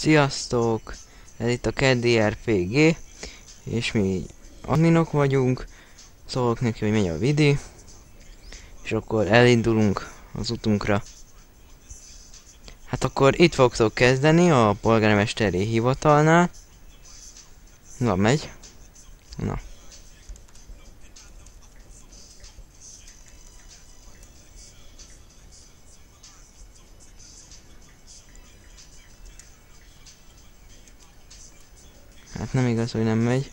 Sziasztok! Ez itt a Keddi RPG, és mi adminok vagyunk. Szólok neki, hogy megy a vidi, és akkor elindulunk az utunkra. Hát akkor itt fogtok kezdeni a polgármesteri hivatalnál. Na, megy. Na. Hát nem igaz, hogy nem megy.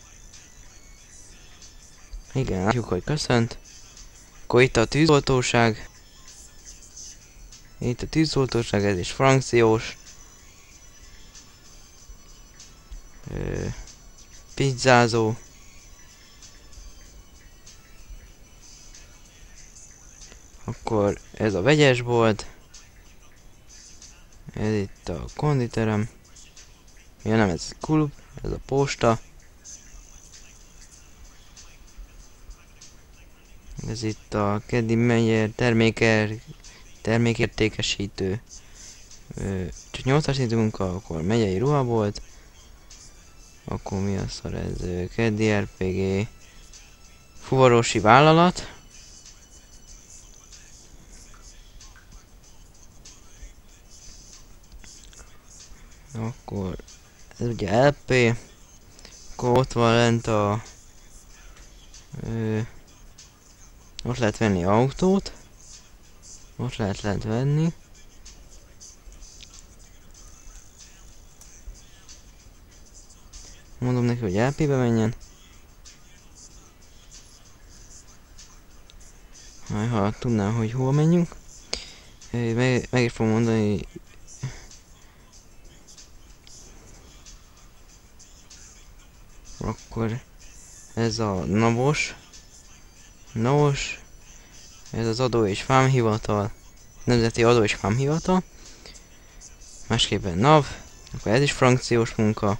Igen, látjuk, hogy köszönt. Akkor itt a tűzoltóság. Itt a tűzoltóság, ez is frankciós. Pizzázó. Akkor ez a vegyesbolt. Ez itt a konditerem. Ja nem, ez klub, ez a posta. Ez itt a Keddi Meyer termékértékesítő. Csak 8-as szintű munka, akkor megyei ruhabolt. Akkor mi a szar ez? Keddi RPG. Fuvarosi vállalat. Akkor ez ugye LP. Akkor ott van lent a... ott lehet venni autót. Ott lehet lent venni. Mondom neki, hogy LP-be menjen. Ha tudnám, hogy hova menjünk. Meg is fogom mondani. Akkor ez a NAVOS. Ez az adó és vámhivatal. Nemzeti adó és vámhivatal. Másképpen NAV. Akkor ez is frankciós munka.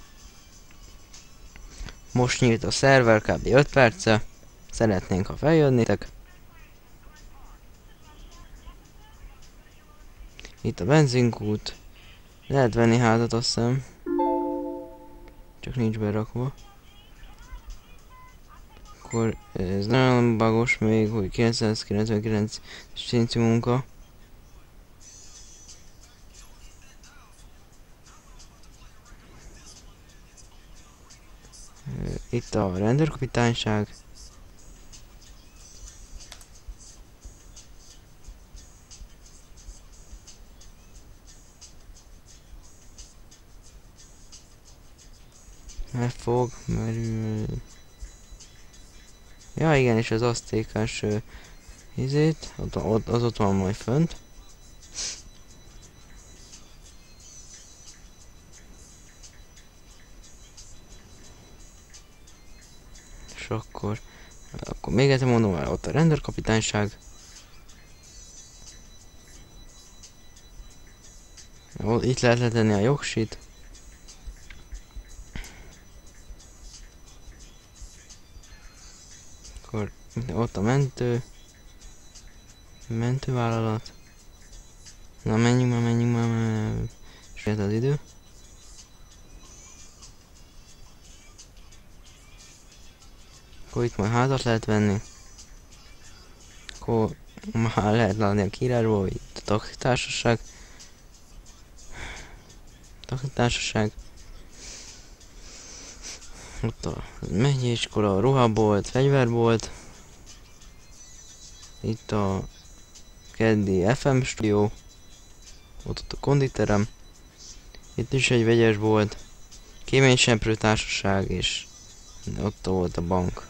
Most nyílt a szerver kb. 5 perce. Szeretnénk, ha feljönnétek. Itt a benzinkút. Lehet venni házat, azt hiszem. Csak nincs berakva. Akkor ez nagyon bagos még, hogy 999 szintű munka. Itt a rendőrkapitányság. Megfog, merül. Ja igen, és az asztékás izét, az ott van majd fönt. És akkor még egyszer mondom, hogy ott a rendőrkapitányság. Itt lehet letenni a jogsit. Akkor ott a mentővállalat. Na menjünk már, sőt az idő. Akkor itt majd házat lehet venni. Akkor már lehet látni a kiírásból, hogy itt a taxitársaság. Ott a megyéiskola, a ruhabolt, fegyverbolt. Itt a Keddi FM stúdió. Ott a konditerem. Itt is egy vegyes bolt. Kéménysemprő társaság, és ott volt a bank.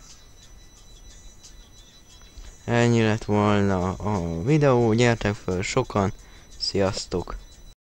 Ennyi lett volna a videó, gyertek fel sokan, sziasztok!